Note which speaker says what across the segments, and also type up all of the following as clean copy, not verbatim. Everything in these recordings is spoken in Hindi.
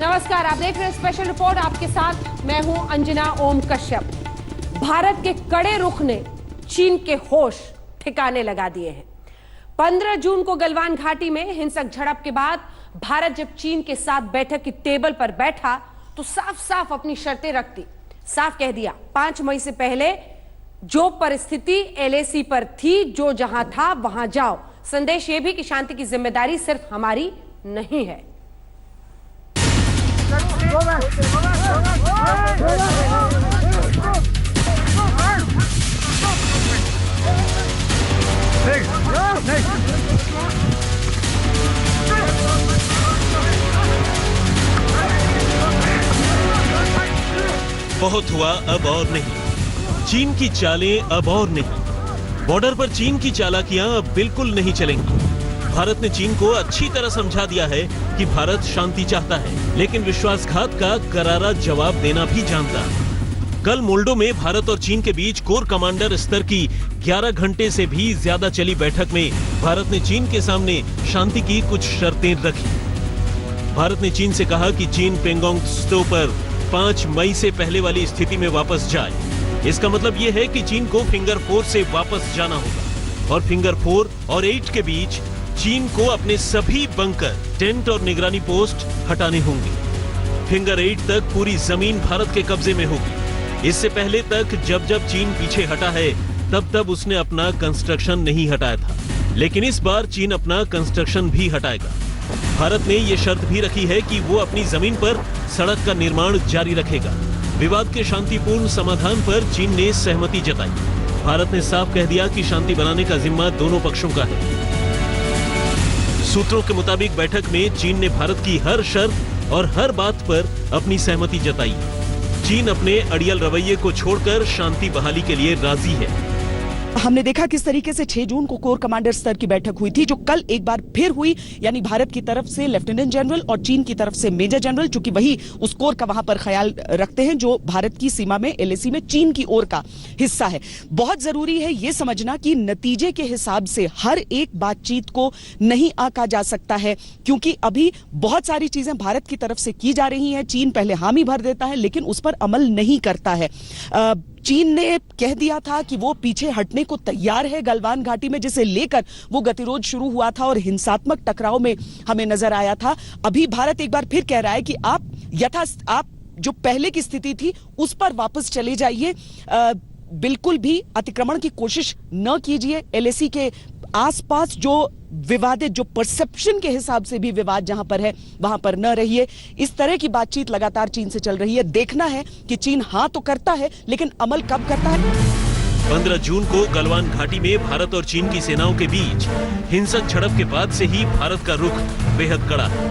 Speaker 1: नमस्कार, आप देख रहे हैं स्पेशल रिपोर्ट। आपके साथ मैं हूं अंजना ओम कश्यप। भारत के कड़े रुख ने चीन के होश ठिकाने लगा दिए हैं। 15 जून को गलवान घाटी में हिंसक झड़प के बाद भारत जब चीन के साथ बैठक की टेबल पर बैठा तो साफ साफ अपनी शर्तें रखती। साफ कह दिया, 5 मई से पहले जो परिस्थिति LAC पर थी, जो जहां था वहां जाओ। संदेश यह भी कि शांति की जिम्मेदारी सिर्फ हमारी नहीं है।
Speaker 2: बहुत हुआ, अब और नहीं। चीन की चालें अब और नहीं। बॉर्डर पर चीन की चालाकियां अब बिल्कुल नहीं चलेंगी। भारत ने चीन को अच्छी तरह समझा दिया है कि भारत शांति चाहता है, लेकिन विश्वासघात का करारा जवाब देना भी जानता है। कल मोल्डो में भारत और चीन के बीच कोर कमांडर स्तर की 11 घंटे से भी ज्यादा चली बैठक में भारत ने चीन के सामने शांति की कुछ शर्तें रखी। भारत ने चीन से कहा कि चीन पेंगोंग त्सो पर 5 मई से पहले वाली स्थिति में वापस जाए। इसका मतलब यह है कि चीन को फिंगर 4 से वापस जाना होगा और फिंगर 4 और 8 के बीच चीन को अपने सभी बंकर, टेंट और निगरानी पोस्ट हटाने होंगे। फिंगर 8 तक पूरी जमीन भारत के कब्जे में होगी। इससे पहले तक जब जब चीन पीछे हटा है तब तब उसने अपना कंस्ट्रक्शन नहीं हटाया था, लेकिन इस बार चीन अपना कंस्ट्रक्शन भी हटाएगा। भारत ने यह शर्त भी रखी है कि वो अपनी जमीन पर सड़क का निर्माण जारी रखेगा। विवाद के शांतिपूर्ण समाधान पर चीन ने सहमति जताई। भारत ने साफ कह दिया कि शांति बनाने का जिम्मा दोनों पक्षों का है। सूत्रों के मुताबिक बैठक में चीन ने भारत की हर शर्त और हर बात पर अपनी सहमति जताई। चीन अपने अड़ियल रवैये को छोड़कर शांति बहाली के लिए राजी है।
Speaker 3: हमने देखा किस तरीके से 6 जून को कोर कमांडर स्तर की बैठक हुई थी, जो कल एक बार फिर हुई। यानी भारत की तरफ से लेफ्टिनेंट जनरल और चीन की तरफ से मेजर जनरल, चूंकि वही उस कोर का वहां पर ख्याल रखते हैं जो भारत की सीमा में LAC में चीन की ओर का हिस्सा है। बहुत जरूरी है यह समझना कि नतीजे के हिसाब से हर एक बातचीत को नहीं आंका जा सकता है, क्योंकि अभी बहुत सारी चीजें भारत की तरफ से की जा रही हैं। चीन पहले हामी भर देता है लेकिन उस पर अमल नहीं करता है। चीन ने कह दिया था कि वो पीछे हटने को तैयार है गलवान घाटी में, जिसे लेकर वो गतिरोध शुरू हुआ था और हिंसात्मक टकराव में हमें नजर आया था। अभी भारत एक बार फिर कह रहा है कि आप जो पहले की स्थिति थी उस पर वापस चले जाइए। बिल्कुल भी अतिक्रमण की कोशिश न कीजिए। LAC के आसपास जो विवादित, जो परसेप्शन के हिसाब से भी विवाद जहां पर है वहां पर न रहिए। इस तरह की बातचीत लगातार चीन से चल रही है। देखना है कि चीन हाँ तो करता है, लेकिन अमल कब करता है।
Speaker 2: 15 जून को गलवान घाटी में भारत और चीन की सेनाओं के बीच हिंसक झड़प के बाद से ही भारत का रुख बेहद कड़ा है।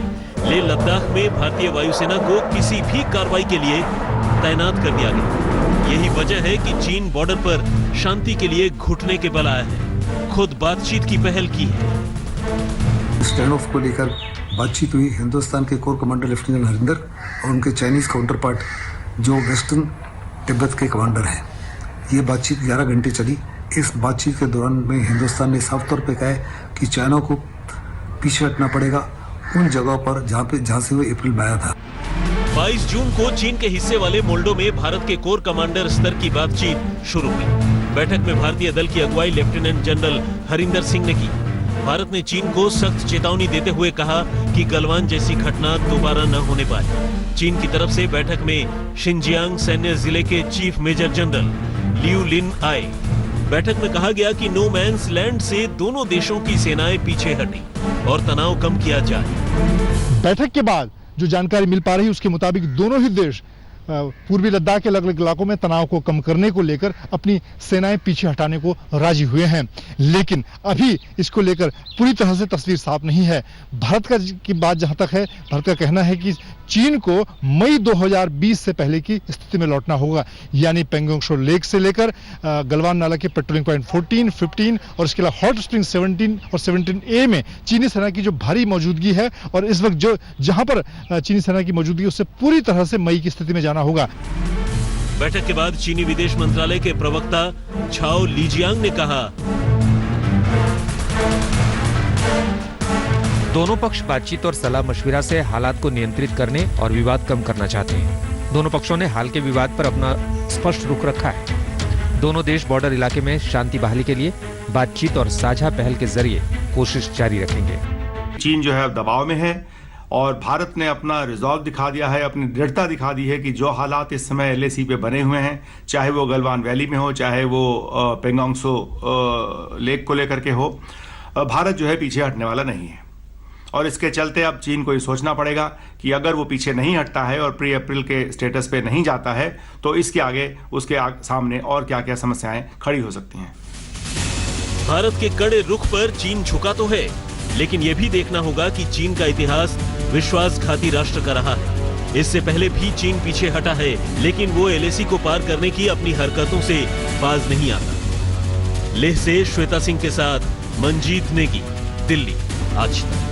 Speaker 2: लेह लद्दाख में भारतीय वायुसेना को किसी भी कार्रवाई के लिए तैनात कर दिया गया। यही वजह है कि चीन बॉर्डर पर शांति के लिए घुटने के बल आया है, खुद बातचीत की पहल की है।
Speaker 4: स्टैंड ऑफ को लेकर बातचीत हुई। हिंदुस्तान के core commander lieutenant general Harinder और उनके चाइनीज काउंटर पार्ट जो वेस्टर्न तिब्बत के कमांडर हैं, ये बातचीत 11 घंटे चली। इस बातचीत के दौरान में हिंदुस्तान ने साफ तौर पे कहा है कि चाइना को पीछे हटना पड़ेगा उन जगहों पर जहाँ से वो अप्रैल में आया था।
Speaker 2: 22 जून को चीन के हिस्से वाले मोल्डो में भारत के कोर कमांडर स्तर की बातचीत शुरू हुई। बैठक में भारतीय दल की अगुवाई लेफ्टिनेंट जनरल हरिंदर सिंह ने की। भारत ने चीन को सख्त चेतावनी देते हुए कहा कि गलवान जैसी घटना दोबारा न होने पाए। चीन की तरफ से बैठक में शिनजियांग सैन्य जिले के चीफ मेजर जनरल लियू लिन आए। बैठक में कहा गया कि नो मैंस लैंड से दोनों देशों की सेनाएं पीछे हटी और तनाव कम किया जाए।
Speaker 5: बैठक के बाद जो जानकारी मिल पा रही है उसके मुताबिक दोनों ही देश पूर्वी लद्दाख के अलग अलग इलाकों में तनाव को कम करने को लेकर अपनी सेनाएं पीछे हटाने को राजी हुए हैं, लेकिन अभी इसको लेकर पूरी तरह से तस्वीर साफ नहीं है। भारत की बात जहां तक है, भारत का कहना है कि चीन को मई 2020 से पहले की स्थिति में लौटना होगा, यानी पेंगोंग त्सो लेक से लेकर गलवान नाला के पेट्रोलिंग पॉइंट 14, 15 और इसके अलावा हॉट स्प्रिंग 17 और 17A में चीनी सेना की जो भारी मौजूदगी है और इस वक्त जो जहां पर चीनी सेना की मौजूदगी उससे पूरी तरह से मई की स्थिति में जाना होगा।
Speaker 2: बैठक के बाद चीनी विदेश मंत्रालय के प्रवक्ता झाओ लिजियांग ने कहा,
Speaker 6: दोनों पक्ष बातचीत और सलाह मशविरा से हालात को नियंत्रित करने और विवाद कम करना चाहते हैं। दोनों पक्षों ने हाल के विवाद पर अपना स्पष्ट रुख रखा है। दोनों देश बॉर्डर इलाके में शांति बहाली के लिए बातचीत और साझा पहल के जरिए कोशिश जारी रखेंगे।
Speaker 7: चीन जो है दबाव में है और भारत ने अपना रिजॉल्व दिखा दिया है, अपनी दृढ़ता दिखा दी है कि जो हालात इस समय LAC पे बने हुए हैं, चाहे वो गलवान वैली में हो, चाहे वो पेंगोंग त्सो लेक को लेकर के हो, भारत जो है पीछे हटने वाला नहीं है। और इसके चलते अब चीन को ये सोचना पड़ेगा कि अगर वो पीछे नहीं हटता है और प्री अप्रैल के स्टेटस पे नहीं जाता है तो इसके आगे उसके सामने और क्या क्या समस्याएं खड़ी हो सकती हैं।
Speaker 2: भारत के कड़े रुख पर चीन झुका तो है, लेकिन यह भी देखना होगा कि चीन का इतिहास विश्वासघाती राष्ट्र का रहा है। इससे पहले भी चीन पीछे हटा है, लेकिन वो LAC को पार करने की अपनी हरकतों से बाज नहीं आता। लेह से श्वेता सिंह के साथ मंजीत नेगी, दिल्ली, आज तक।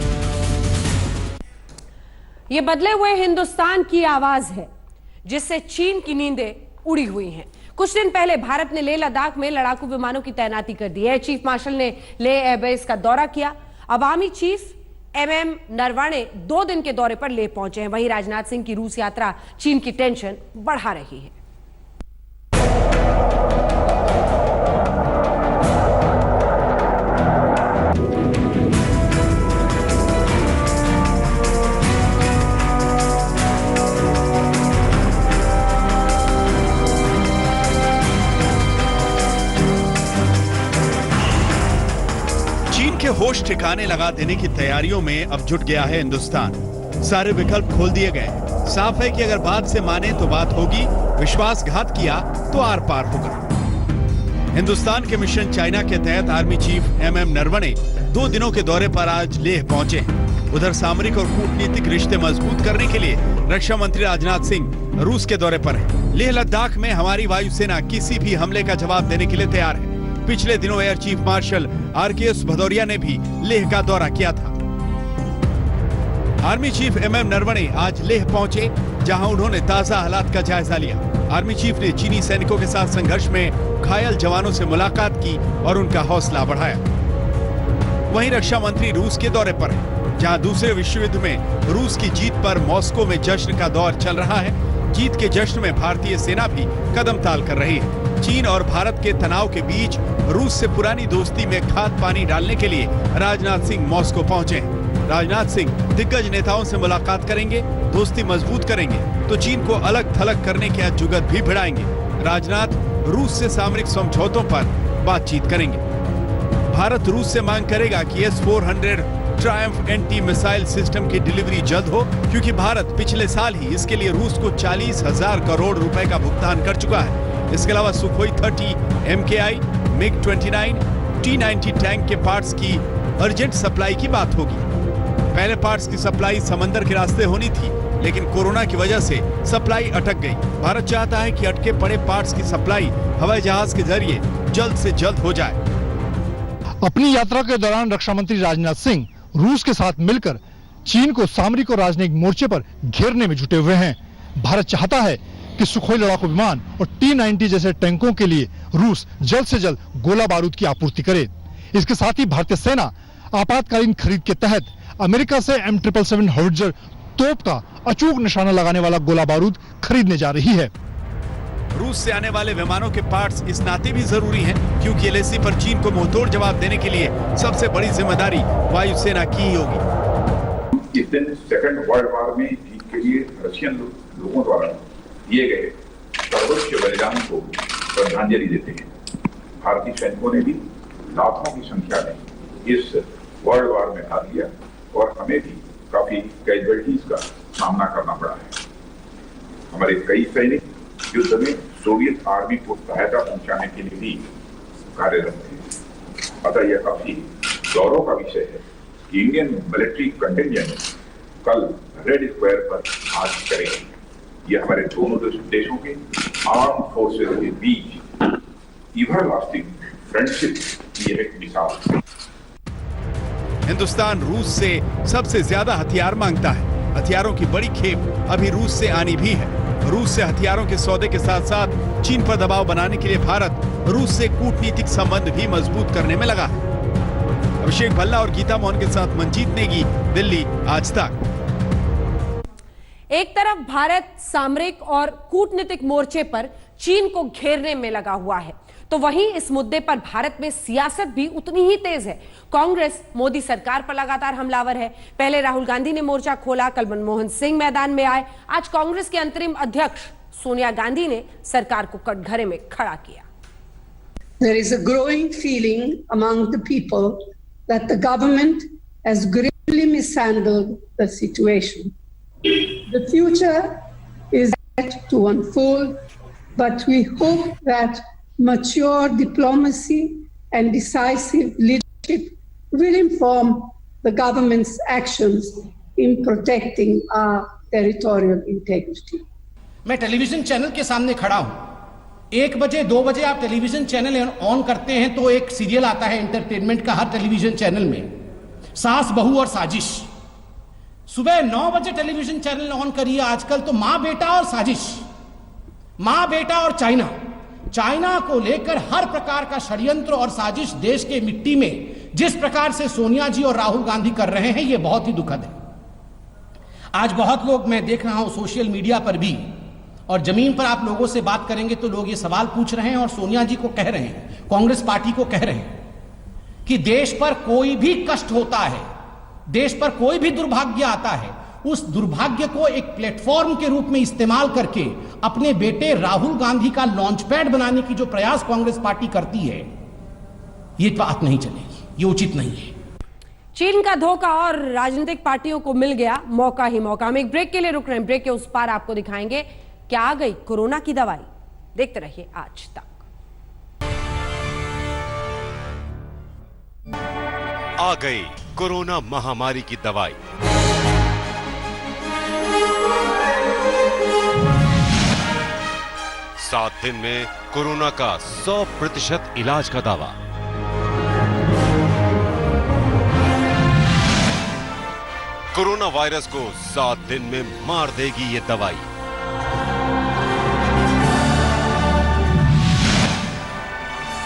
Speaker 1: ये बदले हुए हिंदुस्तान की आवाज है जिससे चीन की नींदें उड़ी हुई हैं। कुछ दिन पहले भारत ने लेह लद्दाख में लड़ाकू विमानों की तैनाती कर दी है। चीफ मार्शल ने लेह एयरबेस का दौरा किया। अवामी चीफ MM नरवणे 2 दिन के दौरे पर लेह पहुंचे हैं। वहीं राजनाथ सिंह की रूस यात्रा चीन की टेंशन बढ़ा रही है।
Speaker 8: होश ठिकाने लगा देने की तैयारियों में अब जुट गया है हिंदुस्तान। सारे विकल्प खोल दिए गए। साफ है कि अगर बात से माने तो बात होगी, विश्वासघात किया तो आर पार होगा। हिंदुस्तान के मिशन चाइना के तहत आर्मी चीफ MM नरवणे 2 दिनों के दौरे पर आज लेह पहुंचे हैं। उधर सामरिक और कूटनीतिक रिश्ते मजबूत करने के लिए रक्षा मंत्री राजनाथ सिंह रूस के दौरे पर हैं। लेह लद्दाख में हमारी वायुसेना किसी भी हमले का जवाब देने के लिए तैयार है। पिछले दिनों air chief marshal RKS Bhadauria ने भी लेह का दौरा किया था। आर्मी चीफ MM नरवणे आज लेह पहुंचे, जहां उन्होंने ताजा हालात का जायजा लिया। आर्मी चीफ ने चीनी सैनिकों के साथ संघर्ष में घायल जवानों से मुलाकात की और उनका हौसला बढ़ाया। वहीं रक्षा मंत्री रूस के दौरे पर है, जहां दूसरे विश्व युद्ध में रूस की जीत पर मॉस्को में जश्न का दौर चल रहा है। जीत के जश्न में भारतीय सेना भी कदम ताल कर रही है। चीन और भारत के तनाव के बीच रूस से पुरानी दोस्ती में खाद पानी डालने के लिए राजनाथ सिंह मॉस्को पहुंचे हैं। राजनाथ सिंह दिग्गज नेताओं से मुलाकात करेंगे, दोस्ती मजबूत करेंगे तो चीन को अलग थलग करने की जुगत भी भिड़ाएंगे। राजनाथ रूस से सामरिक समझौतों पर बातचीत करेंगे। भारत रूस से मांग करेगा कि S-400 Triumph anti missile system की डिलीवरी जल्द हो, क्योंकि भारत पिछले साल ही इसके लिए रूस को 40,000 करोड़ रुपए का भुगतान कर चुका है। इसके अलावा Sukhoi 30, MKI, MiG-29, T-90 tank के पार्ट्स की अर्जेंट सप्लाई की बात होगी। पहले पार्ट्स की सप्लाई समंदर के रास्ते होनी थी, लेकिन कोरोना की वजह से सप्लाई अटक गई। भारत चाहता है कि अटके पड़े पार्ट्स की सप्लाई हवाई जहाज के जरिए जल्द से जल्द हो जाए।
Speaker 5: अपनी यात्रा के दौरान रक्षा मंत्री राजनाथ सिंह रूस के साथ मिलकर चीन को सामरिक और राजनयिक मोर्चे पर घेरने में जुटे हुए हैं। भारत चाहता है कि सुखोई लड़ाकू विमान और T-90 जैसे टैंकों के लिए रूस जल्द से जल्द गोला बारूद की आपूर्ति करे। इसके साथ ही भारतीय सेना आपातकालीन खरीद के तहत अमेरिका से M777 हॉविट्जर तोप का अचूक निशाना लगाने वाला गोला बारूद खरीदने जा रही है।
Speaker 8: रूस से आने वाले विमानों के पार्ट्स इस नाते भी जरूरी हैं, क्योंकि LAC पर चीन को मुंहतोड़ जवाब देने के लिए सबसे बड़ी जिम्मेदारी वायुसेना की ही होगी।
Speaker 9: इस दिन सेकंड वर्ल्ड वॉर में जीत के लिए रशियन लोगों द्वारा दिए गए सर्वोच्च बलिदान को श्रद्धांजलि देते हैं। भारतीय सैनिकों ने भी लाखों की संख्या में इस वर्ल्ड वॉर में भाग लिया और हमें भी काफी कैजुअलिटीज का सामना करना पड़ा है। हमारे कई सैनिक युद्ध में सोवियत आर्मी को सहायता पहुंचाने के लिए भी कार्यरत थे। अतः यह काफी गौरव का विषय है कि इंडियन मिलिट्री कंटिंजेंट कल रेड स्क्वायर पर आज करेगी। यह हमारे दोनों देशों के आर्म फोर्सेज के बीच एवरलास्टिंग फ्रेंडशिप की एक मिसाल है।
Speaker 8: हिंदुस्तान रूस से सबसे ज्यादा हथियार मांगता है। हथियारों की बड़ी खेप अभी रूस से आनी भी है। रूस से हथियारों के सौदे के साथ साथ चीन पर दबाव बनाने के लिए भारत रूस से कूटनीतिक संबंध भी मजबूत करने में लगा है। अभिषेक भल्ला और गीता मोहन के साथ मंजीत नेगी, दिल्ली, आज तक।
Speaker 1: एक तरफ भारत सामरिक और कूटनीतिक मोर्चे पर चीन को घेरने में लगा हुआ है, तो वहीं इस मुद्दे पर भारत में सियासत भी उतनी ही तेज है। कांग्रेस मोदी सरकार पर लगातार हमलावर है। पहले राहुल गांधी ने मोर्चा खोला, कल मनमोहन सिंह मैदान में आए, आज कांग्रेस के अंतरिम अध्यक्ष सोनिया गांधी ने सरकार को कटघरे में खड़ा किया।
Speaker 10: There is a growing feeling among the people that the government has gravely mishandled the situation. The future is yet to unfold, but we hope that mature diplomacy and decisive leadership will inform the government's actions in protecting our territorial integrity.
Speaker 11: मैं टेलीविजन चैनल के सामने खड़ा हूं। 1 बजे 2 बजे आप टेलीविजन चैनल ऑन करते हैं तो एक सीरियल आता है एंटरटेनमेंट का हर टेलीविजन चैनल में, सास बहू और साजिश। सुबह 9 बजे टेलीविजन चैनल ऑन करिए आजकल तो मां बेटा और साजिश, मां बेटा और चाइना। चाइना को लेकर हर प्रकार का षड्यंत्र और साजिश देश के मिट्टी में जिस प्रकार से सोनिया जी और राहुल गांधी कर रहे हैं, यह बहुत ही दुखद है। आज बहुत लोग, मैं देख रहा हूं सोशल मीडिया पर भी और जमीन पर आप लोगों से बात करेंगे तो लोग ये सवाल पूछ रहे हैं और सोनिया जी को कह रहे हैं, कांग्रेस पार्टी को कह रहे हैं कि देश पर कोई भी कष्ट होता है, देश पर कोई भी दुर्भाग्य आता है, उस दुर्भाग्य को एक प्लेटफॉर्म के रूप में इस्तेमाल करके अपने बेटे राहुल गांधी का लॉन्च पैड बनाने की जो प्रयास कांग्रेस पार्टी करती है, ये बात नहीं चलेगी, ये उचित नहीं है।
Speaker 1: चीन का धोखा और राजनीतिक पार्टियों को मिल गया मौका ही मौका। हम एक ब्रेक के लिए रुक रहे हैं, ब्रेक के उस पार आपको दिखाएंगे क्या आ गई कोरोना की दवाई। देखते रहिए आज तक।
Speaker 12: आ गई कोरोना महामारी की दवाई। सात दिन में कोरोना का 100% इलाज का दावा। कोरोना वायरस को 7 दिन में मार देगी ये दवाई।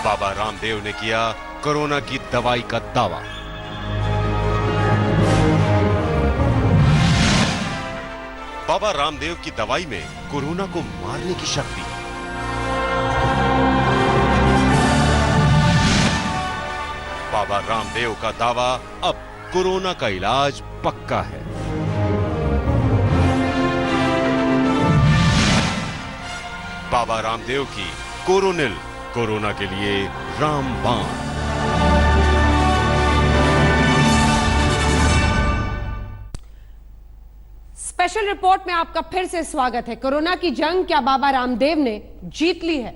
Speaker 12: बाबा रामदेव ने किया कोरोना की दवाई का दावा। बाबा रामदेव की दवाई में कोरोना को मारने की शक्ति। बाबा रामदेव का दावा, अब कोरोना का इलाज पक्का है। बाबा रामदेव की कोरोनिल, कोरोना के लिए रामबाण।
Speaker 1: स्पेशल रिपोर्ट में आपका फिर से स्वागत है। कोरोना की जंग क्या बाबा रामदेव ने जीत ली है?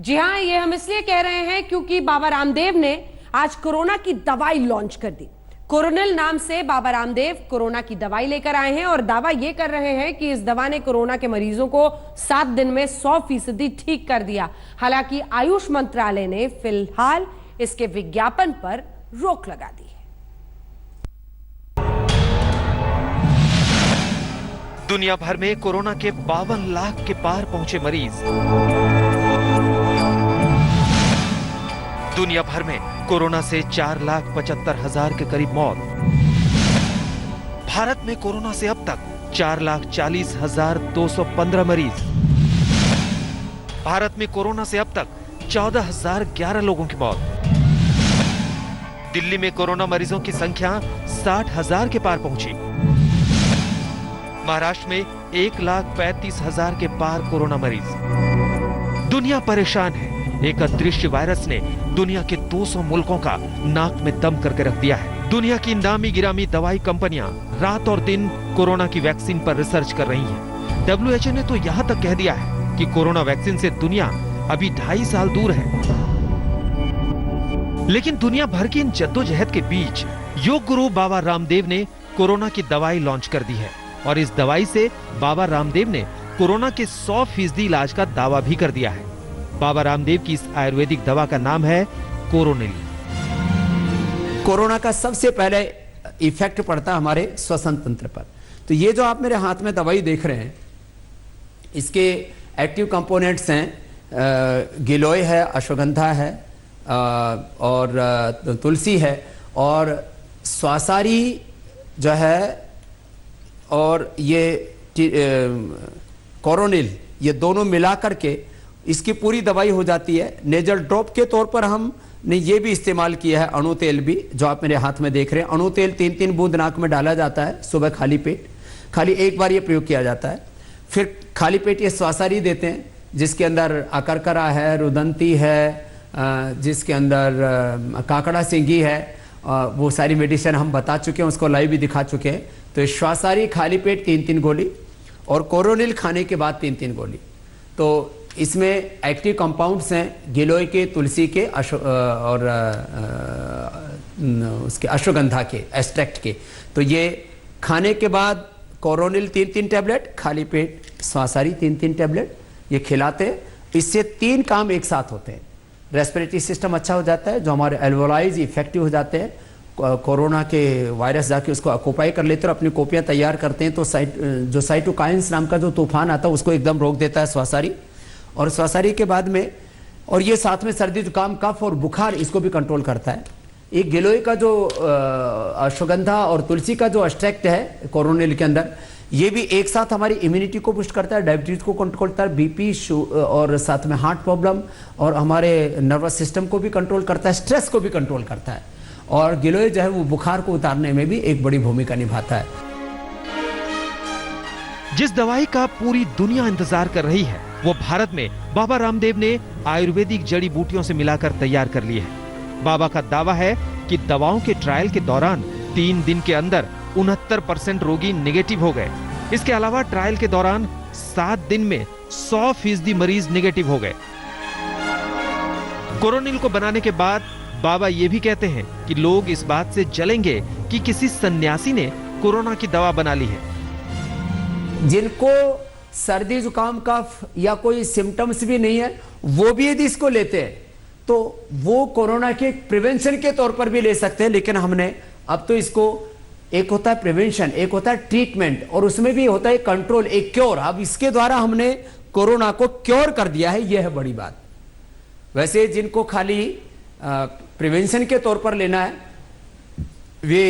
Speaker 1: जी हां, ये हम इसलिए कह रहे हैं क्योंकि बाबा रामदेव ने आज कोरोना की दवाई लॉन्च कर दी। कोरोनिल नाम से बाबा रामदेव कोरोना की दवाई लेकर आए हैं और दावा यह कर रहे हैं कि इस दवा ने कोरोना के मरीजों को 7 दिन में 100% ठीक कर दिया। हालांकि आयुष मंत्रालय ने फिलहाल इसके विज्ञापन पर रोक लगा दी है।
Speaker 6: दुनिया भर में कोरोना के 52 लाख के पार पहुंचे मरीज। दुनिया भर में कोरोना से 4,75,000 के करीब मौत। भारत में कोरोना से अब तक 4,40,215 मरीज। भारत में कोरोना से अब तक 14,011 लोगों की मौत। दिल्ली में कोरोना मरीजों की संख्या 60,000 के पार पहुंची। महाराष्ट्र में 1,35,000 के पार कोरोना मरीज। दुनिया परेशान है। एक अदृश्य वायरस ने दुनिया के 200 मुल्कों का नाक में दम करके रख दिया है। दुनिया की नामी गिरामी दवाई कंपनियां रात और दिन कोरोना की वैक्सीन पर रिसर्च कर रही हैं। WHO ने तो यहां तक कह दिया है कि कोरोना वैक्सीन से दुनिया अभी 2.5 साल दूर है। लेकिन दुनिया भर की इन जद्दोजहद के बीच योग गुरु बाबा रामदेव ने कोरोना की दवाई लॉन्च कर दी है और इस दवाई से बाबा रामदेव ने कोरोना के 100% इलाज का दावा भी कर दिया है। बाबा रामदेव की इस आयुर्वेदिक दवा का नाम है कोरोनिल।
Speaker 13: कोरोना का सबसे पहले इफेक्ट पड़ता है हमारे श्वसन तंत्र पर। तो ये जो आप मेरे हाथ में दवाई देख रहे हैं, इसके एक्टिव कंपोनेंट्स हैं गिलोय है, अश्वगंधा है और तुलसी है और स्वासारी जो है और ये कोरोनिल, ये दोनों मिला करके इसकी पूरी दवाई हो जाती है। नेजल ड्रॉप के तौर पर हमने ये भी इस्तेमाल किया है, अणु तेल भी, जो आप मेरे हाथ में देख रहे हैं। अणु तेल 3-3 बूंद नाक में डाला जाता है सुबह खाली पेट, खाली एक बार ये प्रयोग किया जाता है। फिर खाली पेट ये स्वासारी देते हैं जिसके अंदर अकरकरा है, रुदंती है, जिसके अंदर काकड़ा सिंगी है, वो सारी मेडिसिन हम बता चुके हैं, उसको लाइव भी दिखा चुके हैं। तो स्वासारी खाली पेट 3-3 गोली और कोरोनिल खाने के बाद 3-3 गोली। तो इसमें एक्टिव कंपाउंड्स हैं गिलोय के, तुलसी के और उसके अश्वगंधा के, एक्सट्रैक्ट के। तो ये खाने के बाद कोरोनिल 3-3 टैबलेट, खाली पेट स्वासारी 3-3 टैबलेट ये खिलाते हैं। इससे 3 काम एक साथ होते हैं। रेस्पिरेटरी सिस्टम अच्छा हो जाता है, जो हमारे एल्वोलाइज इफेक्टिव हो जाते हैं, कोरोना के वायरस जाके उसको ऑक्यूपाई कर लेते हैं और अपनी कॉपियां तैयार करते हैं। तो जो साइटोकाइन्स नाम का जो तूफान आता है उसको एकदम रोक देता है स्वासारी। और स्वासारी के बाद में, और ये साथ में सर्दी जुकाम कफ और बुखार इसको भी कंट्रोल करता है। एक गिलोय का जो अश्वगंधा और तुलसी का जो एक्सट्रैक्ट है कोरोनिल के अंदर, ये भी एक साथ हमारी इम्यूनिटी को पुश करता है, डायबिटीज को कंट्रोल करता है, बीपी और साथ में हार्ट प्रॉब्लम और हमारे नर्वस सिस्टम को भी कंट्रोल करता है, स्ट्रेस को भी कंट्रोल करता है। और गिलोय जो है वो बुखार को उतारने में भी एक बड़ी भूमिका निभाता है।
Speaker 6: जिस दवाई का पूरी दुनिया इंतजार कर रही है वो भारत में बाबा रामदेव ने आयुर्वेदिक जड़ी बूटियों से मिलाकर तैयार कर ली है। बाबा का दावा है कि दवाओं के ट्रायल के दौरान 3 दिन के अंदर 69% रोगी नेगेटिव हो गए। इसके अलावा ट्रायल के दौरान 7 दिन में 100% मरीज नेगेटिव हो गए। कोरोनिल को बनाने के बाद बाबा ये भी कहते हैं कि लोग इस बात से जलेंगे कि किसी सन्यासी ने कोरोना की दवा बना ली है।
Speaker 13: जिनको सर्दी जुकाम कफ या कोई सिम्टम्स भी नहीं है वो भी यदि इसको लेते हैं तो वो कोरोना के प्रिवेंशन के तौर पर भी ले सकते हैं। लेकिन हमने अब तो इसको, एक होता है प्रिवेंशन, एक होता है ट्रीटमेंट और उसमें भी होता है कंट्रोल, एक क्योर। अब इसके द्वारा हमने कोरोना को क्योर कर दिया है, यह है बड़ी बात। वैसे जिनको खाली प्रिवेंशन के तौर पर लेना है वे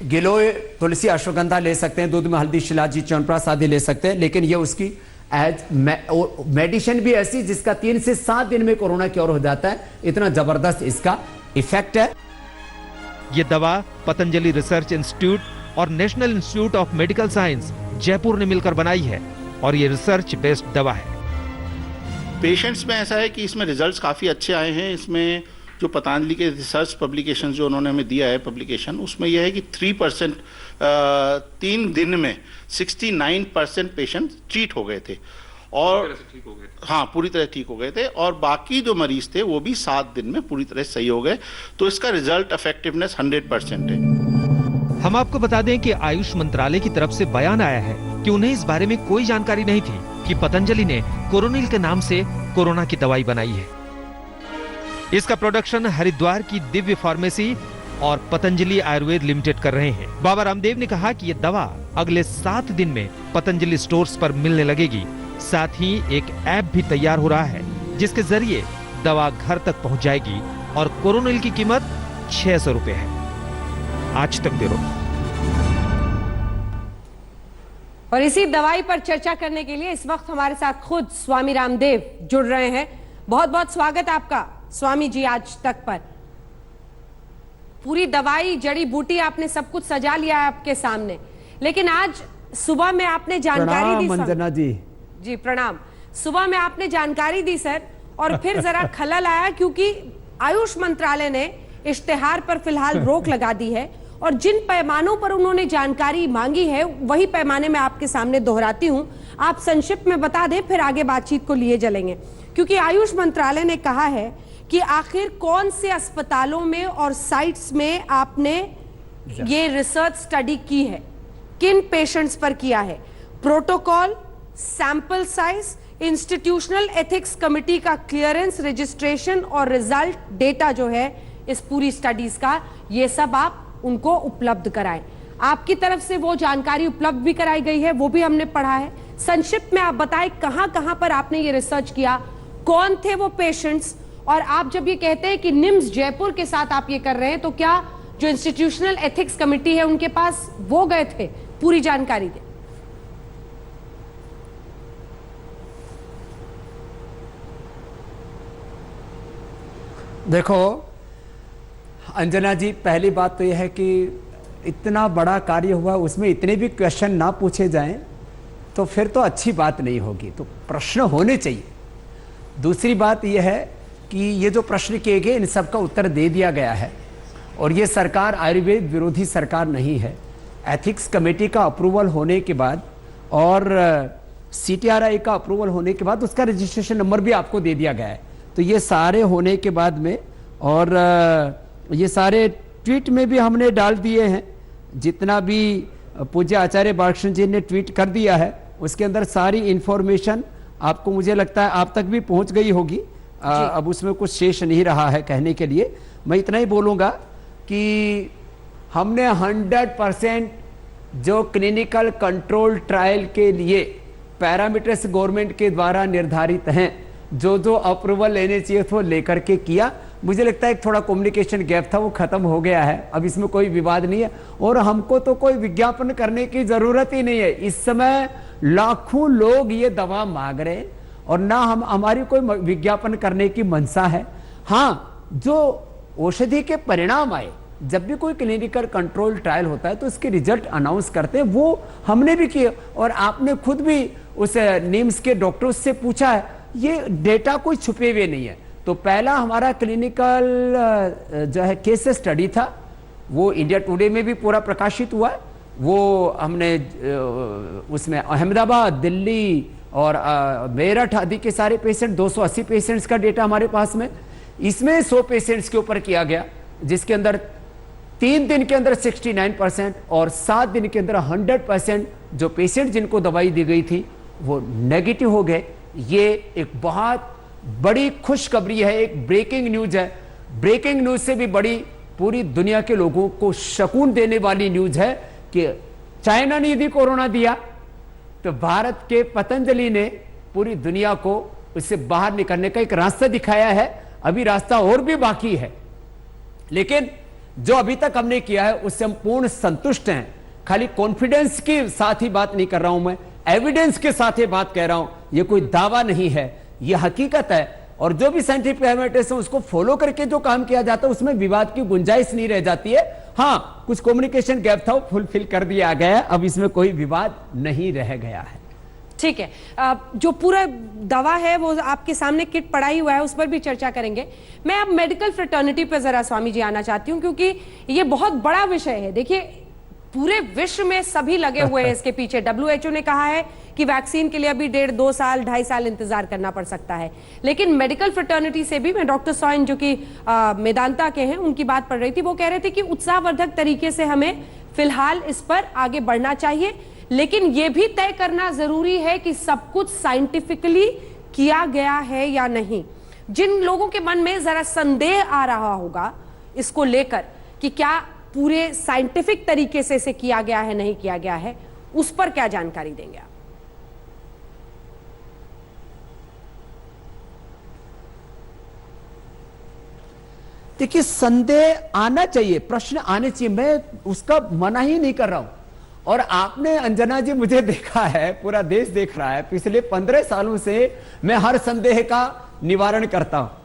Speaker 13: गिलोय, तुलसी, अश्वगंधा ले सकते हैं, दूध में हल्दी, शिलाजी, च्यवनप्राश आदि ले सकते हैं। लेकिन ये उसकी एज मेडिसिन भी ऐसी जिसका 3 से 7 दिन में कोरोना क्योर हो जाता है, इतना जबरदस्त इसका इफेक्ट है।
Speaker 6: ये दवा पतंजलि रिसर्च इंस्टीट्यूट और national institute of medical science Jaipur ने मिलकर बनाई है और ये रिसर्च बेस्ड दवा है।
Speaker 14: पेशेंट्स में ऐसा है कि इसमें रिजल्ट्स काफ़ी अच्छे आए हैं। इसमें जो पतंजलि के रिसर्च पब्लिकेशन जो उन्होंने हमें दिया है पब्लिकेशन, उसमें यह है कि 3% 3 दिन में 69% पेशेंट ट्रीट हो गए थे और हाँ पूरी तरह ठीक हो गए थे, और बाकी जो मरीज थे वो भी 7 दिन में पूरी तरह सही हो गए। तो इसका रिजल्ट इफेक्टिवनेस 100% है।
Speaker 6: हम आपको बता दें कि आयुष मंत्रालय की तरफ से बयान आया है कि उन्हें इस बारे में कोई जानकारी नहीं थी कि पतंजलि ने कोरोनिल के नाम से कोरोना की दवाई बनाई है। इसका प्रोडक्शन हरिद्वार की दिव्य फार्मेसी और पतंजलि आयुर्वेद लिमिटेड कर रहे हैं। बाबा रामदेव ने कहा कि यह दवा अगले 7 दिन में पतंजलि स्टोर्स पर मिलने लगेगी। साथ ही एक ऐप भी तैयार हो रहा है जिसके जरिए दवा घर तक पहुंच जाएगी और कोरोनिल की कीमत 600 रुपए है। आज तक ब्यूरो।
Speaker 1: और इसी दवाई पर चर्चा करने के लिए इस वक्त हमारे साथ खुद स्वामी रामदेव जुड़ रहे हैं। बहुत बहुत स्वागत आपका स्वामी जी आज तक पर। पूरी दवाई, जड़ी बूटी, आपने सब कुछ सजा लिया है आपके सामने, लेकिन आज सुबह में आपने जानकारी दी।
Speaker 13: मंजना
Speaker 1: जी प्रणाम। सुबह में आपने जानकारी दी सर, और फिर जरा खलल आया क्योंकि आयुष मंत्रालय ने इश्तेहार पर फिलहाल रोक लगा दी है और जिन पैमानों पर उन्होंने जानकारी मांगी है वही पैमाने में आपके सामने दोहराती हूं। आप संक्षिप्त में बता दें, फिर आगे बातचीत को लिए चलेंगे। क्योंकि आयुष मंत्रालय ने कहा है कि आखिर कौन से अस्पतालों में और साइट्स में आपने ये रिसर्च स्टडी की है, किन पेशेंट्स पर किया है, protocol, sample size, institutional ethics committee का क्लियरेंस, रजिस्ट्रेशन और रिजल्ट डेटा जो है इस पूरी स्टडीज का, ये सब आप उनको उपलब्ध कराएं। आपकी तरफ से वो जानकारी उपलब्ध भी कराई गई है, वो भी हमने पढ़ा है। संक्षिप्त में आप बताएं कहां कहां पर आपने ये रिसर्च किया, कौन थे वो पेशेंट्स, और आप जब ये कहते हैं कि निम्स जयपुर के साथ आप ये कर रहे हैं तो क्या जो इंस्टीट्यूशनल एथिक्स कमेटी है उनके पास, वो गए थे? पूरी जानकारी दें।
Speaker 13: देखो अंजना जी, पहली बात तो यह है कि इतना बड़ा कार्य हुआ, उसमें इतने भी क्वेश्चन ना पूछे जाएं तो फिर तो अच्छी बात नहीं होगी, तो प्रश्न होने चाहिए। दूसरी बात यह है कि ये जो प्रश्न किए गए इन सब का उत्तर दे दिया गया है, और ये सरकार आयुर्वेद विरोधी सरकार नहीं है। एथिक्स कमेटी का अप्रूवल होने के बाद और CTRI का अप्रूवल होने के बाद उसका रजिस्ट्रेशन नंबर भी आपको दे दिया गया है। तो ये सारे होने के बाद में, और ये सारे ट्वीट में भी हमने डाल दिए हैं, जितना भी पूज्य आचार्य बालकृष्ण जी ने ट्वीट कर दिया है उसके अंदर सारी इंफॉर्मेशन आपको, मुझे लगता है आप तक भी पहुंच गई होगी। अब उसमें कुछ शेष नहीं रहा है कहने के लिए। मैं इतना ही बोलूँगा कि हमने 100% जो क्लिनिकल कंट्रोल ट्रायल के लिए पैरामीटर्स गवर्नमेंट के द्वारा निर्धारित हैं, जो अप्रूवल लेने चाहिए थे वो लेकर के किया। मुझे लगता है एक थोड़ा कम्युनिकेशन गैप था, वो खत्म हो गया है, अब इसमें कोई विवाद नहीं है, और हमको तो कोई विज्ञापन करने की जरूरत ही नहीं है। इस समय लाखों लोग ये दवा मांग रहे हैं और ना हमारी कोई विज्ञापन करने की मंशा है। हाँ, जो औषधि के परिणाम आए, जब भी कोई क्लिनिकल कंट्रोल ट्रायल होता है तो उसके रिजल्ट अनाउंस करते हैं, वो हमने भी किए, और आपने खुद भी उस निम्स के डॉक्टरों से पूछा है, ये डेटा कोई छुपे हुए नहीं है। तो पहला हमारा क्लिनिकल जो है केस स्टडी था, वो इंडिया टुडे में भी पूरा प्रकाशित हुआ है। वो हमने उसमें अहमदाबाद, दिल्ली और मेरठ आदि के सारे पेशेंट, 280 पेशेंट्स का डेटा हमारे पास में, इसमें 100 पेशेंट्स के ऊपर किया गया, जिसके अंदर 3 दिन के अंदर 69% और 7 दिन के अंदर 100% जो पेशेंट जिनको दवाई दी गई थी वो नेगेटिव हो गए। ये एक बहुत बड़ी खुशखबरी है, एक ब्रेकिंग न्यूज है। ब्रेकिंग न्यूज से भी बड़ी पूरी दुनिया के लोगों को सुकून देने वाली न्यूज है कि चाइना ने यदि कोरोना दिया तो भारत के पतंजलि ने पूरी दुनिया को उससे बाहर निकलने का एक रास्ता दिखाया है। अभी रास्ता और भी बाकी है, लेकिन जो अभी तक हमने किया है उससे हम पूर्ण संतुष्ट हैं। खाली कॉन्फिडेंस के साथ ही बात नहीं कर रहा हूं मैं, एविडेंस के साथ ही बात कह रहा हूं। यह कोई दावा नहीं है, यह हकीकत है, और जो भी साइंटिफिक पैरामीटर्स है उसको फॉलो करके जो काम किया जाता है उसमें विवाद की गुंजाइश नहीं रह जाती है। हाँ, कुछ कम्युनिकेशन गैप था, वो फुलफिल कर दिया गया है, अब इसमें कोई विवाद नहीं रह गया है।
Speaker 1: ठीक है, जो पूरा दवा है वो आपके सामने किट पड़ा ही हुआ है, उस पर भी चर्चा करेंगे। मैं अब मेडिकल फ्रेटर्निटी पर जरा स्वामी जी आना चाहती हूं, क्योंकि ये बहुत बड़ा विषय है। देखिए, पूरे विश्व में सभी लगे हुए हैं इसके पीछे। WHO ने कहा है कि वैक्सीन के लिए अभी 1.5-2 साल 2.5 साल इंतजार करना पड़ सकता है, लेकिन मेडिकल फ्रेटर्निटी से भी, मैं डॉक्टर सोइन जो कि मेदांता के हैं उनकी बात पढ़ रही थी, वो कह रहे थे कि उत्साहवर्धक तरीके से हमें फिलहाल इस पर आगे बढ़ना चाहिए, लेकिन यह भी तय करना जरूरी है कि सब कुछ साइंटिफिकली किया गया है या नहीं। जिन लोगों के मन में जरा संदेह आ रहा होगा इसको लेकर कि क्या पूरे साइंटिफिक तरीके से इसे किया गया है, नहीं किया गया है, उस पर क्या जानकारी देंगे आप?
Speaker 13: देखिए, संदेह आना चाहिए, प्रश्न आने चाहिए, मैं उसका मना ही नहीं कर रहा हूं। और आपने अंजना जी मुझे देखा है, पूरा देश देख रहा है, पिछले 15 सालों से मैं हर संदेह का निवारण करता हूं।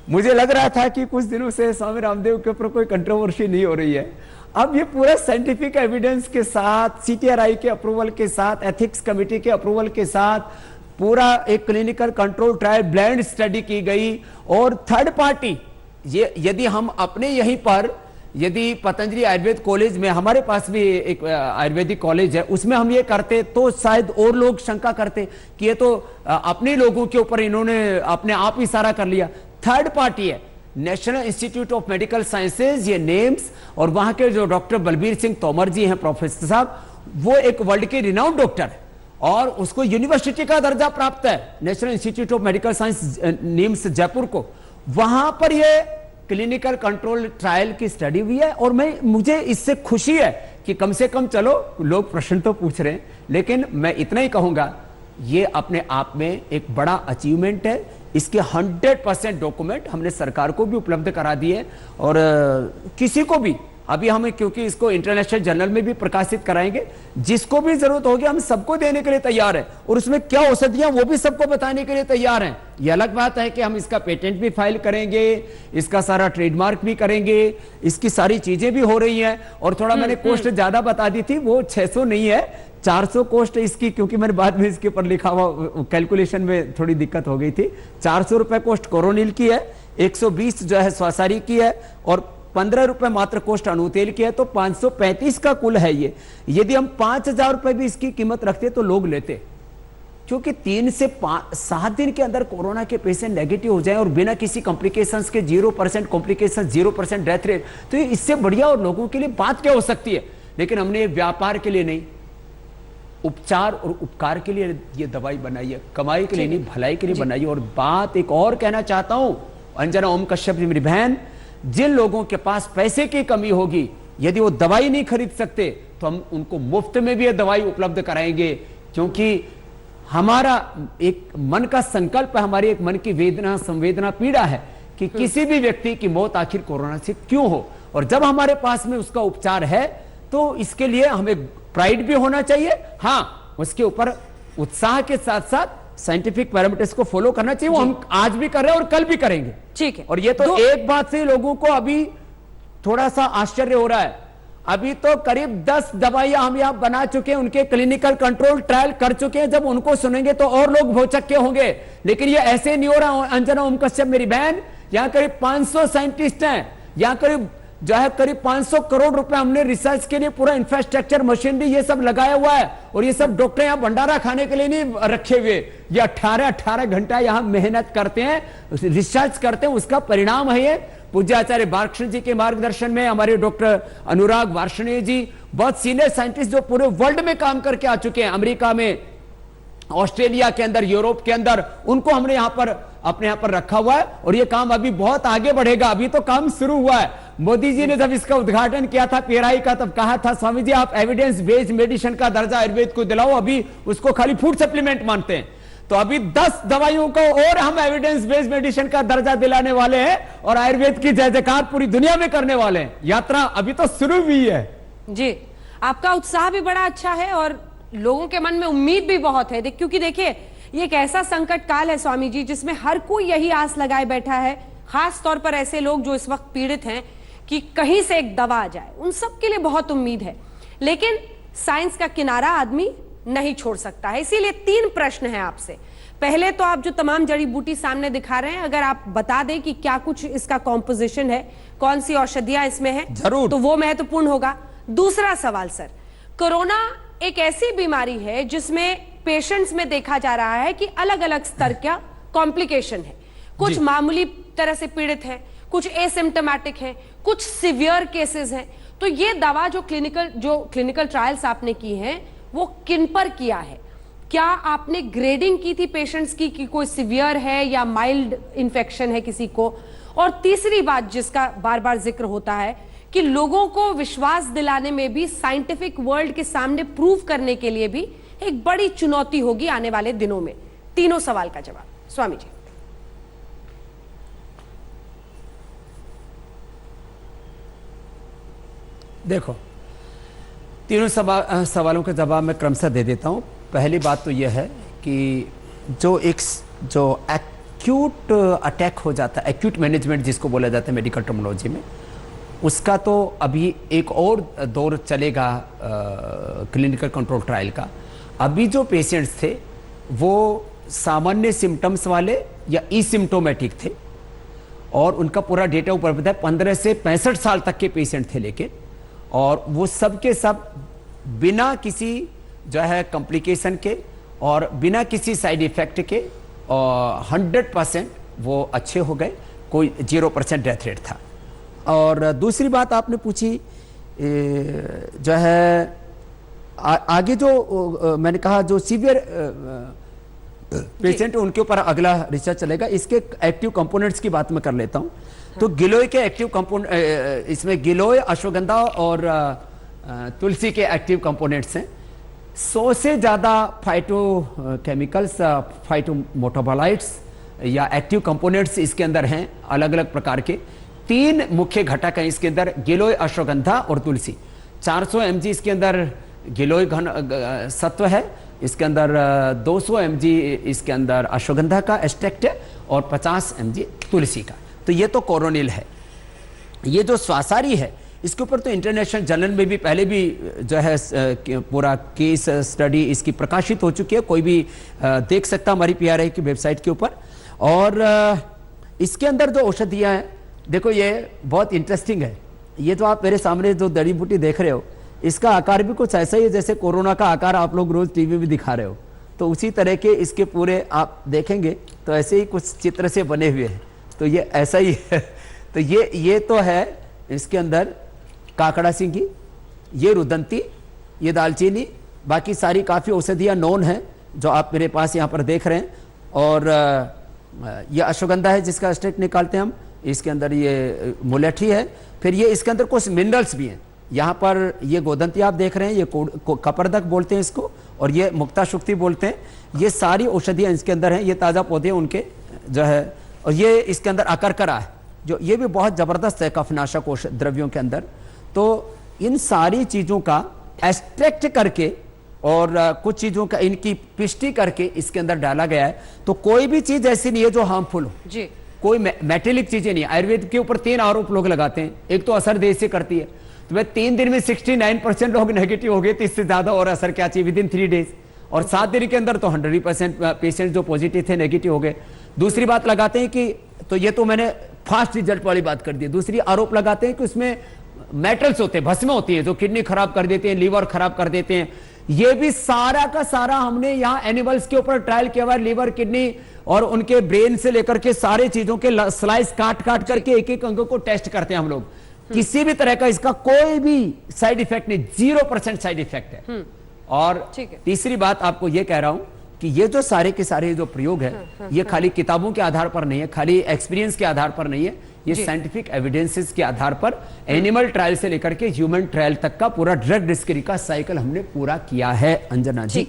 Speaker 13: मुझे लग रहा था कि कुछ दिनों से स्वामी रामदेव के ऊपर कोई कंट्रोवर्सी नहीं हो रही है। अब ये पूरा साइंटिफिक एविडेंस के साथ, CTRI के अप्रूवल के साथ, एथिक्स कमेटी के अप्रूवल के साथ, पूरा एक clinical control trial blind study की गई, और थर्ड पार्टी, ये यदि हम अपने यहीं पर, यदि पतंजलि आयुर्वेद कॉलेज में, हमारे पास भी एक आयुर्वेदिक कॉलेज है, उसमें हम ये करते तो शायद और लोग शंका करते कि ये तो अपने लोगों के ऊपर इन्होंने अपने आप ही इशारा कर लिया। थर्ड पार्टी है national institute of medical sciences, ये नेम्स, और वहां के जो डॉक्टर बलबीर सिंह तोमर जी हैं, प्रोफेसर साहब, वो एक वर्ल्ड के रिनाउंड डॉक्टर है और उसको यूनिवर्सिटी का दर्जा प्राप्त है, national institute of medical science NIMS Jaipur को। वहां पर ये क्लिनिकल कंट्रोल ट्रायल की स्टडी हुई है, और मुझे इससे खुशी है कि कम से कम, चलो लोग प्रश्न तो पूछ रहे हैं, लेकिन मैं इतना ही कहूंगा, ये अपने आप में एक बड़ा अचीवमेंट है। इसके 100% डॉक्यूमेंट हमने सरकार को भी उपलब्ध करा दिए, और किसी को भी अभी हम क्योंकि इसको इंटरनेशनल जर्नल में भी प्रकाशित कराएंगे, जिसको भी जरूरत होगी हम सबको देने के लिए तैयार हैं, और उसमें क्या औषधियां वो भी सबको बताने के लिए तैयार हैं। ये अलग बात है कि हम इसका पेटेंट भी फाइल करेंगे, इसका सारा ट्रेडमार्क भी करेंगे, इसकी सारी चीजें भी हो रही हैं। और थोड़ा मैंने कॉस्ट ज्यादा बता दी थी, वो 600 नहीं है, 400 कॉस्ट इसकी, क्योंकि मैंने बाद में इसके ऊपर लिखा हुआ कैलकुलेशन में थोड़ी दिक्कत हो गई थी। 400 रुपए कॉस्ट कोरोनिल की है, 120 जो है स्वासारी की है, और 15 रुपए मात्र कोस्ट अणुतेल की है, तो 535 का कुल है ये। यदि हम 5000 रुपए भी इसकी कीमत रखते तो लोग लेते, क्योंकि 3 से 7 दिन के अंदर कोरोना के पेशेंट नेगेटिव हो जाए और बिना किसी कॉम्प्लिकेशंस के 0% कॉम्प्लिकेशन, 0% डेथ रेट, तो इससे बढ़िया और लोगों के लिए बात क्या हो सकती है। लेकिन हमने व्यापार के लिए नहीं, उपचार और उपकार के लिए ये दवाई बनाई है, कमाई के लिए नहीं, भलाई के लिए बनाई है। और बात एक और कहना चाहता हूं, अंजना ओम कश्यप जी मेरी बहन, जिन लोगों के पास पैसे की कमी होगी, यदि वो दवाई नहीं खरीद सकते तो हम उनको मुफ्त में भी ये दवाई उपलब्ध कराएंगे, क्योंकि हमारा एक मन का संकल्प है, हमारी एक मन की वेदना, संवेदना, पीड़ा है कि किसी भी व्यक्ति की मौत आखिर कोरोना से क्यों हो, और जब हमारे पास में उसका उपचार है तो इसके लिए हमें प्राइड भी होना चाहिए। हाँ, उसके ऊपर उत्साह के साथ साथ साइंटिफिक पैरामीटर्स को फॉलो करना चाहिए, वो हम आज भी कर रहे हैं और कल भी करेंगे।
Speaker 1: ठीक है।
Speaker 13: और ये तो एक बात से लोगों को अभी थोड़ा सा आश्चर्य हो रहा है, अभी तो करीब 10 दवाइयां हम यहां बना चुके हैं, उनके क्लिनिकल कंट्रोल ट्रायल कर चुके हैं। जब उनको सुनेंगे तो और लोग भौचक्के होंगे, लेकिन ये ऐसे नहीं हो रहा। अंजना ओम कश्यप मेरी बहन, यहां करीब 500 साइंटिस्ट हैं, यहां करीब जो है करीब 500 करोड़ रुपए हमने रिसर्च के लिए पूरा इंफ्रास्ट्रक्चर, मशीनरी ये सब लगाया हुआ है। और ये सब डॉक्टर यहाँ भंडारा खाने के लिए नहीं रखे हुए, ये 18 घंटा यहाँ मेहनत करते हैं, रिसर्च करते हैं, उसका परिणाम है ये। पूज्य आचार्य बालकृष्ण जी के मार्गदर्शन में हमारे डॉक्टर अनुराग वार्ष्णेय जी, बहुत सीनियर साइंटिस्ट जो पूरे वर्ल्ड में काम करके आ चुके हैं, अमेरिका में, ऑस्ट्रेलिया के अंदर, यूरोप के अंदर, उनको हमने यहां पर अपने यहां पर रखा हुआ है। और ये काम अभी बहुत आगे बढ़ेगा, अभी तो काम शुरू हुआ है। मोदी जी ने जब इसका उद्घाटन किया था पीएआई का, तब कहा था स्वामी जी आप एविडेंस बेस्ड मेडिसिन का दर्जा आयुर्वेद को दिलाओ, अभी उसको खाली फूड सप्लीमेंट मानते हैं। तो अभी 10 दवाइयों को और हम एविडेंस बेस्ड मेडिसिन का दर्जा दिलाने वाले हैं, और आयुर्वेद की जय जयकार पूरी दुनिया में करने वाले हैं। यात्रा अभी तो शुरू हुई है।
Speaker 1: जी, आपका उत्साह भी बड़ा अच्छा है और लोगों के मन में उम्मीद भी बहुत है, क्योंकि देखिए ये एक ऐसा संकट काल है स्वामी जी, जिसमें हर कोई यही आस लगाए बैठा है, खास तौर पर ऐसे लोग जो इस वक्त पीड़ित हैं कि कहीं से एक दवा आ जाए, उन सब के लिए बहुत उम्मीद है। लेकिन साइंस का किनारा आदमी नहीं छोड़ सकता है। इसीलिए 3 प्रश्न हैं आपसे। पहले तो आप जो तमाम जड़ी बूटी सामने दिखा रहे हैं, अगर आप बता दें कि क्या कुछ इसका कॉम्पोजिशन है, कौन सी औषधियां इसमें है,
Speaker 13: जरूर,
Speaker 1: तो वो महत्वपूर्ण होगा। दूसरा सवाल सर, कोरोना एक ऐसी बीमारी है जिसमें पेशेंट्स में देखा जा रहा है कि अलग अलग स्तर का कॉम्प्लिकेशन है, कुछ मामूली तरह से पीड़ित हैं, कुछ एसिम्टोमेटिक हैं, कुछ सिवियर केसेस हैं। तो ये दवा जो क्लिनिकल ट्रायल्स आपने की हैं, वो किन पर किया है? क्या आपने ग्रेडिंग की थी पेशेंट्स की कि कोई सिवियर है या माइल्ड इन्फेक्शन है किसी को? और तीसरी बात जिसका बार बार जिक्र होता है कि लोगों को विश्वास दिलाने में भी, साइंटिफिक वर्ल्ड के सामने प्रूव करने के लिए भी एक बड़ी चुनौती होगी आने वाले दिनों में। तीनों सवाल का जवाब स्वामी जी।
Speaker 13: देखो, तीनों सवालों का जवाब मैं क्रमशः दे देता हूं। पहली बात तो यह है कि जो एक्यूट अटैक हो जाता है, एक्यूट मैनेजमेंट जिसको बोला जाता है मेडिकल टर्मिनोलॉजी में, उसका तो अभी एक और दौर चलेगा क्लिनिकल कंट्रोल ट्रायल का। अभी जो पेशेंट्स थे वो सामान्य सिम्टम्स वाले या एसिम्प्टोमेटिक थे, और उनका पूरा डेटा उपलब्ध है। 15 से 65 साल तक के पेशेंट थे, लेकिन और वो सब के सब बिना किसी जो है कॉम्प्लिकेशन के और बिना किसी साइड इफेक्ट के 100% वो अच्छे हो गए, कोई 0% डेथ रेट था। और दूसरी बात आपने पूछी जो है आगे जो मैंने कहा जो सीवियर पेशेंट उनके ऊपर अगला रिसर्च चलेगा। इसके एक्टिव कंपोनेंट्स की बात मैं कर लेता हूं। तो गिलोय के एक्टिव कंपोनेंट, इसमें गिलोय, अश्वगंधा और तुलसी के एक्टिव कंपोनेंट्स हैं। 100 से ज्यादा फाइटो केमिकल्स, फाइटोमेटाबोलाइट्स या एक्टिव कंपोनेंट्स इसके अंदर हैं अलग अलग प्रकार के। तीन मुख्य घटक हैं इसके अंदर, गिलोय, अश्वगंधा और तुलसी। 400 mg इसके अंदर गिलोय घन सत्व है, इसके अंदर 200 mg इसके अंदर अश्वगंधा का एक्सट्रैक्ट है और 50 mg तुलसी का। तो ये तो कोरोनिल है। ये जो स्वासारी है इसके ऊपर तो इंटरनेशनल जर्नल में भी पहले भी जो है पूरा केस स्टडी इसकी प्रकाशित हो चुकी है, कोई भी देख सकता हमारी PRI की वेबसाइट के ऊपर। और इसके अंदर जो औषधियाँ हैं, देखो ये बहुत इंटरेस्टिंग है। ये तो आप मेरे सामने जो दड़ी बूटी देख रहे हो, इसका आकार भी कुछ ऐसा ही है जैसे कोरोना का आकार आप लोग रोज टीवी में दिखा रहे हो, तो उसी तरह के इसके पूरे आप देखेंगे तो ऐसे ही कुछ चित्र से बने हुए हैं। तो ये ऐसा ही है। तो ये तो है इसके अंदर काकड़ा सिंगी, ये रुदंती, ये दालचीनी, बाकी सारी काफ़ी औषधियाँ नोन हैं जो आप मेरे पास यहाँ पर देख रहे हैं। और ये अश्वगंधा है जिसका एक्सट्रैक्ट निकालते हैं हम, इसके अंदर ये मुलेठी है, फिर ये इसके अंदर कुछ मिनरल्स भी हैं। यहाँ पर ये गोदंती आप देख रहे हैं, ये कपर्दक बोलते हैं इसको, और ये मुक्ता शुक्ति बोलते हैं। ये सारी औषधियाँ इसके अंदर हैं, ये ताज़ा पौधे उनके जो है। और ये इसके अंदर अकरकरा है, जो ये भी बहुत ज़बरदस्त है कफनाशक द्रव्यों के अंदर। तो इन सारी चीज़ों का एक्सट्रैक्ट करके और कुछ चीज़ों का इनकी पुष्टि करके इसके अंदर डाला गया है। तो कोई भी चीज़ ऐसी नहीं है जो हार्मफुल हो
Speaker 1: जी,
Speaker 13: कोई मेटेलिक चीज़ें नहीं है। आयुर्वेद के ऊपर 3 आरोप लोग लगाते हैं। एक तो असर देर से करती है, तो मैं 3 दिन में 69% लोग नेगेटिव हो गए, तो इससे ज़्यादा और असर क्या चाहिए विदिन 3 डेज। और 7 दिन के अंदर तो 100% पेशेंट जो पॉजिटिव थे नेगेटिव हो गए। दूसरी बात लगाते हैं कि, तो ये तो मैंने फास्ट रिजल्ट वाली बात कर दी। दूसरी आरोप लगाते हैं कि उसमें मेटल्स होते हैं, भस्म होती है जो किडनी खराब कर देते हैं, लीवर खराब कर देते हैं। ये भी सारा का सारा हमने यहाँ एनिमल्स के ऊपर ट्रायल किया हुआ है। लीवर, किडनी और उनके ब्रेन से लेकर के सारे चीजों के स्लाइस काट करके एक एक अंगों को टेस्ट करते हैं हम लोग। किसी भी तरह का इसका कोई भी साइड इफेक्ट नहीं, 0% साइड इफेक्ट है। और तीसरी बात आपको ये कह रहा हूं कि ये जो सारे के सारे जो प्रयोग है, ये खाली किताबों के आधार पर नहीं है, खाली एक्सपीरियंस के आधार पर नहीं है, ये साइंटिफिक एविडेंसेस के आधार पर एनिमल ट्रायल से लेकर के ह्यूमन ट्रायल तक का पूरा ड्रग डिस्कवरी का साइकिल हमने पूरा किया है। अंजना जी,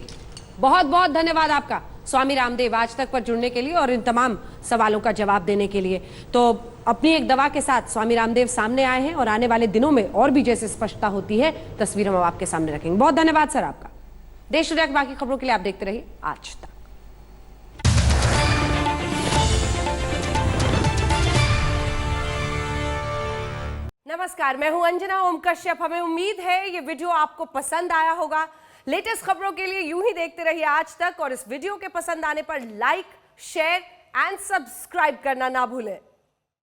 Speaker 1: बहुत बहुत धन्यवाद आपका स्वामी रामदेव आज तक पर जुड़ने के लिए और इन तमाम सवालों का जवाब देने के लिए। तो अपनी एक दवा के साथ स्वामी रामदेव सामने आए हैं और आने वाले दिनों में और भी जैसे स्पष्टता होती है तस्वीर हम आपके सामने रखेंगे। बहुत धन्यवाद सर आपका। देश दुनिया की बाकी खबरों के लिए आप देखते रहिए आज तक। नमस्कार, मैं हूं अंजना ओम कश्यप। हमें उम्मीद है ये वीडियो आपको पसंद आया होगा। लेटेस्ट खबरों के लिए यूं ही देखते रहिए आज तक और इस वीडियो के पसंद आने पर लाइक, शेयर एंड सब्सक्राइब करना ना भूलें।